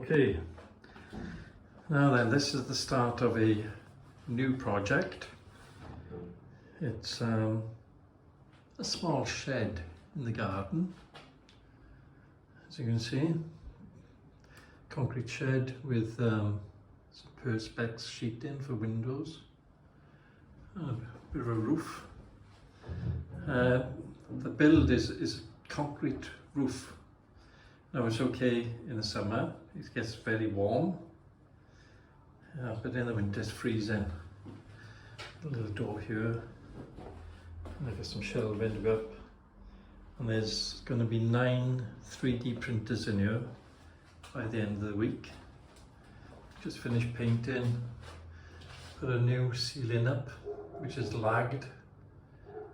Okay, now then, this is the start of a new project. It's a small shed in the garden, as you can see. Concrete shed with some perspex sheeting for windows, a bit of a roof. The build is concrete roof. Now it's okay in the summer, it gets very warm, but in the winter it's freezing. A little door here, and I've got some shelving to go up, and there's going to be 9 3D printers in here by the end of the week. Just finished painting, put a new ceiling up which is lagged,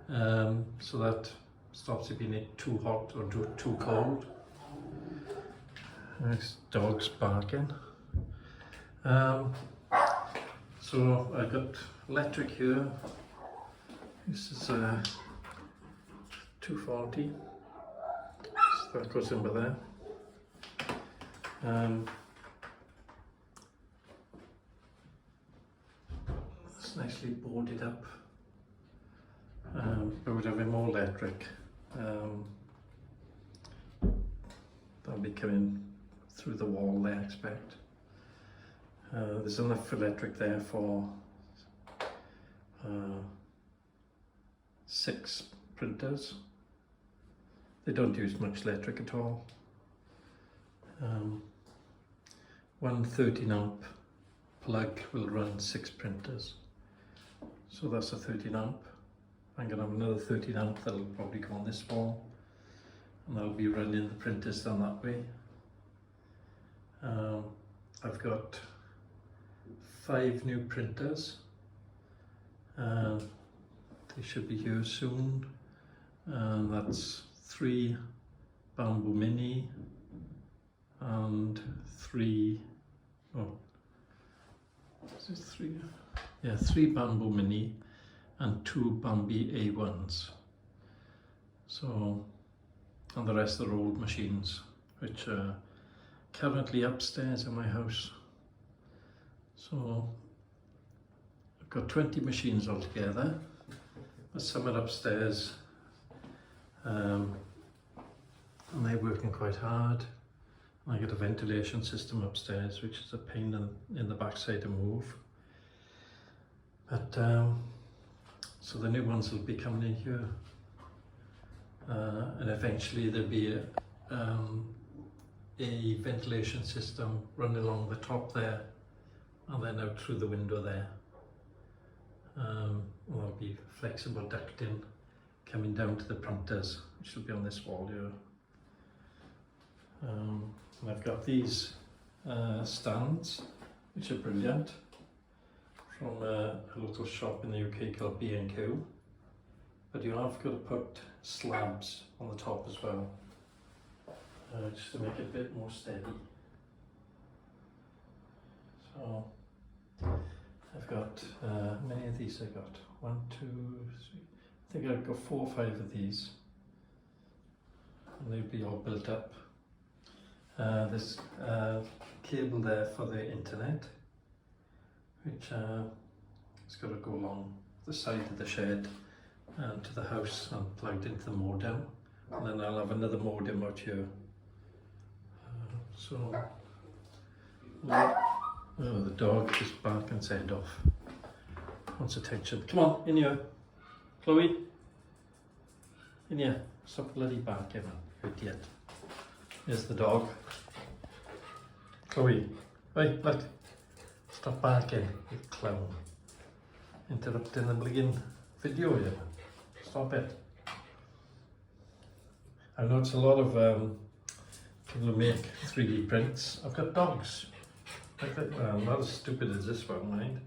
so that stops it being too hot or too cold. Nice dogs barking. So I've got electric here. This is 240. So that goes in by there. It's nicely boarded up. But we're having more electric. That'll be coming through the wall there, I expect. There's enough electric there for 6 printers. They don't use much electric at all. One 13 amp plug will run 6 printers. So that's a 13 amp. I'm going to have another 13 amp that'll probably go on this wall, and I'll be running the printers down that way. I've got 5 new printers. They should be here soon. That's 3 Bambu Mini and 3 Bambu Mini and 2 Bambi A1s. So, and the rest are old machines, which are currently upstairs in my house. So I've got 20 machines altogether, but some are upstairs, and they're working quite hard. I got a ventilation system upstairs, which is a pain in the backside to move. But so the new ones will be coming in here, and eventually there'll be a ventilation system running along the top there, and then out through the window there. There'll be flexible ducting coming down to the printers, which will be on this wall here. And I've got these stands, which are brilliant, from a local shop in the UK called B&Q. But you have got to put slabs on the top as well, just to make it a bit more steady. So I've got, how many of these I got? 1, 2, 3, I think I've got 4 or 5 of these, and they'll be all built up. There's a cable there for the internet, which has got to go along the side of the shed and to the house and plugged into the modem, and then I'll have another modem out here. Oh, the dog is barking its head off. Wants attention. Come on, in here. Chloe. In here. Stop bloody barking, man. Idiot. Here's the dog. Chloe. Hey, look. Stop barking, you clown. Interrupting the bligging video here. Stop it. I know it's a lot of people who make 3D prints. I've got dogs. Well, not as stupid as this one, mind.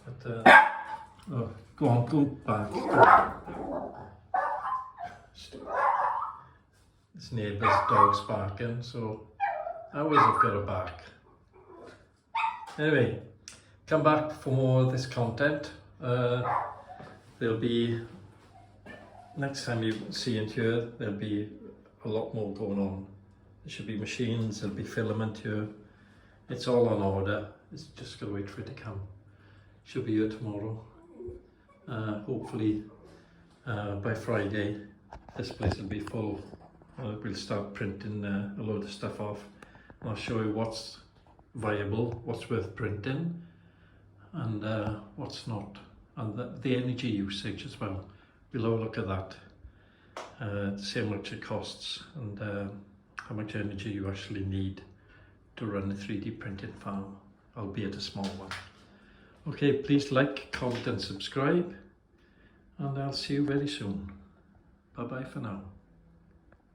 But, oh, go on, go back. This neighbour's dog's barking, so I always have got a bark. Anyway, come back for more of this content. There'll be, next time you see it here, there'll be a lot more going on There should be machines, there'll be filament here. It's all on order. It's just gotta wait for it to come. Should be here tomorrow. Hopefully by Friday this place will be full. We'll start printing a load of stuff off. And I'll show you what's viable, what's worth printing, and what's not. And the energy usage as well. We'll have a look at that. See how much it costs and how much energy you actually need to run a 3D printing farm, albeit a small one. Okay, please like, comment and subscribe, and I'll see you very soon. Bye bye for now.